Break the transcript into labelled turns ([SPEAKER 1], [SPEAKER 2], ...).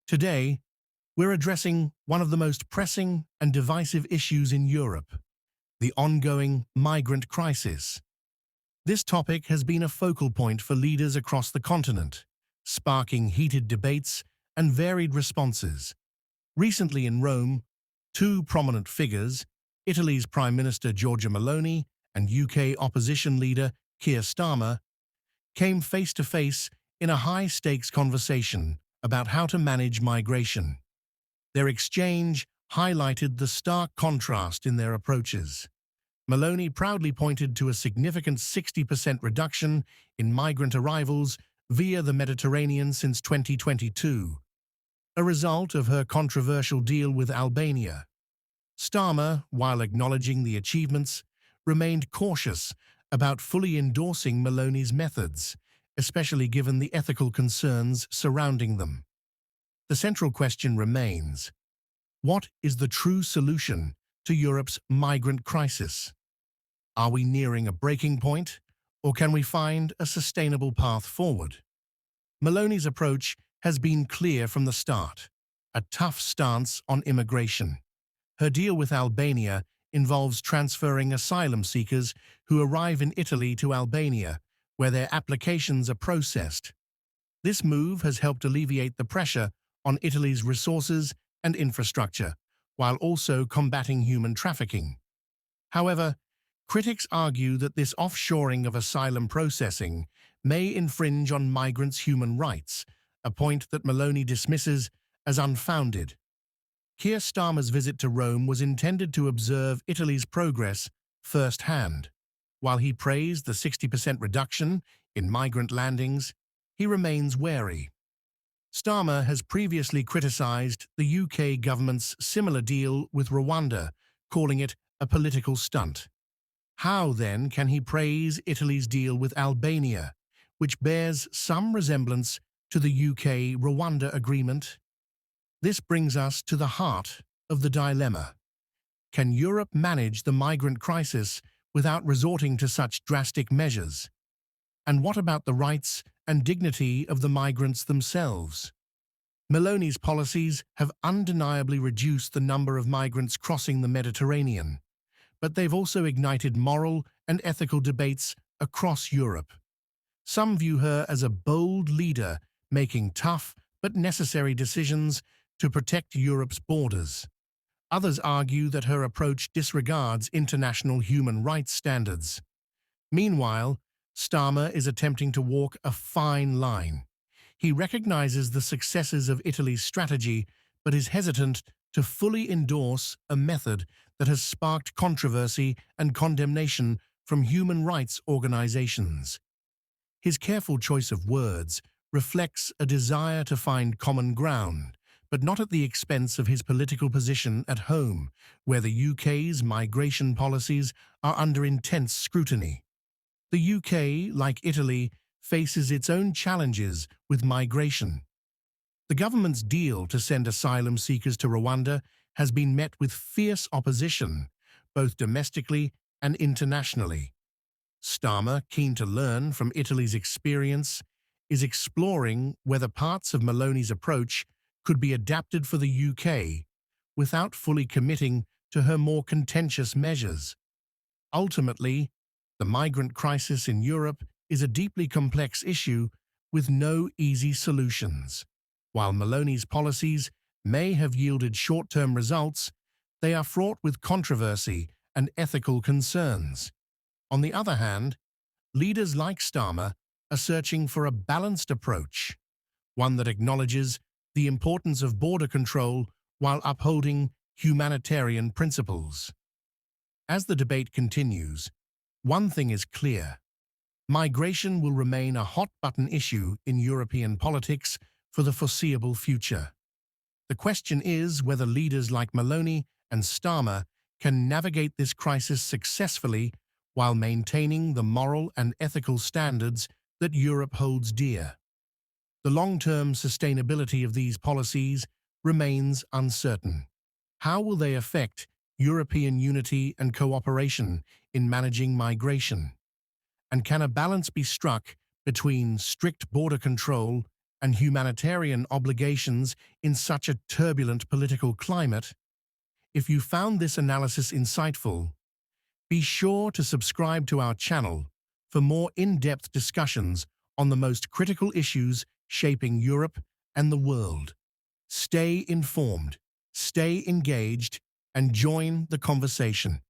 [SPEAKER 1] Today, we're addressing one of the most pressing and divisive issues in Europe, the ongoing migrant crisis. This topic has been a focal point for leaders across the continent, sparking heated debates and varied responses. Recently in Rome, two prominent figures, Italy's Prime Minister Giorgia Meloni and UK opposition leader Keir Starmer, came face to face in a high-stakes conversation about how to manage migration. Their exchange highlighted the stark contrast in their approaches. Meloni proudly pointed to a significant 60% reduction in migrant arrivals via the Mediterranean since 2022, a result of her controversial deal with Albania. Starmer, while acknowledging the achievements, remained cautious about fully endorsing Meloni's methods, especially given the ethical concerns surrounding them. The central question remains: what is the true solution to Europe's migrant crisis? Are we nearing a breaking point, or can we find a sustainable path forward? Meloni's approach has been clear from the start: a tough stance on immigration. Her deal with Albania involves transferring asylum seekers who arrive in Italy to Albania, where their applications are processed. This move has helped alleviate the pressure on Italy's resources and infrastructure, while also combating human trafficking. However, critics argue that this offshoring of asylum processing may infringe on migrants' human rights, a point that Meloni dismisses as unfounded. Keir Starmer's visit to Rome was intended to observe Italy's progress firsthand. While he praised the 60% reduction in migrant landings, he remains wary. Starmer has previously criticized the UK government's similar deal with Rwanda, calling it a political stunt. How, then, can he praise Italy's deal with Albania, which bears some resemblance to the UK-Rwanda agreement? This brings us to the heart of the dilemma. Can Europe manage the migrant crisis without resorting to such drastic measures? And what about the rights and dignity of the migrants themselves? Meloni's policies have undeniably reduced the number of migrants crossing the Mediterranean, but they've also ignited moral and ethical debates across Europe. Some view her as a bold leader, making tough but necessary decisions to protect Europe's borders. Others argue that her approach disregards international human rights standards. Meanwhile, Starmer is attempting to walk a fine line. He recognizes the successes of Italy's strategy, but is hesitant to fully endorse a method that has sparked controversy and condemnation from human rights organizations. His careful choice of words reflects a desire to find common ground, but not at the expense of his political position at home, where the UK's migration policies are under intense scrutiny. The UK, like Italy, faces its own challenges with migration. The government's deal to send asylum seekers to Rwanda has been met with fierce opposition, both domestically and internationally. Starmer, keen to learn from Italy's experience, is exploring whether parts of Meloni's approach could be adapted for the UK without fully committing to her more contentious measures. Ultimately, the migrant crisis in Europe is a deeply complex issue with no easy solutions. While Meloni's policies may have yielded short-term results, they are fraught with controversy and ethical concerns. On the other hand, leaders like Starmer are searching for a balanced approach, one that acknowledges the importance of border control while upholding humanitarian principles. As the debate continues, one thing is clear: migration will remain a hot-button issue in European politics for the foreseeable future. The question is whether leaders like Meloni and Starmer can navigate this crisis successfully while maintaining the moral and ethical standards that Europe holds dear. The long-term sustainability of these policies remains uncertain. How will they affect European unity and cooperation in managing migration? And can a balance be struck between strict border control and humanitarian obligations in such a turbulent political climate. If you found this analysis insightful, be sure to subscribe to our channel for more in-depth discussions on the most critical issues shaping Europe and the world. Stay informed, stay engaged, and join the conversation.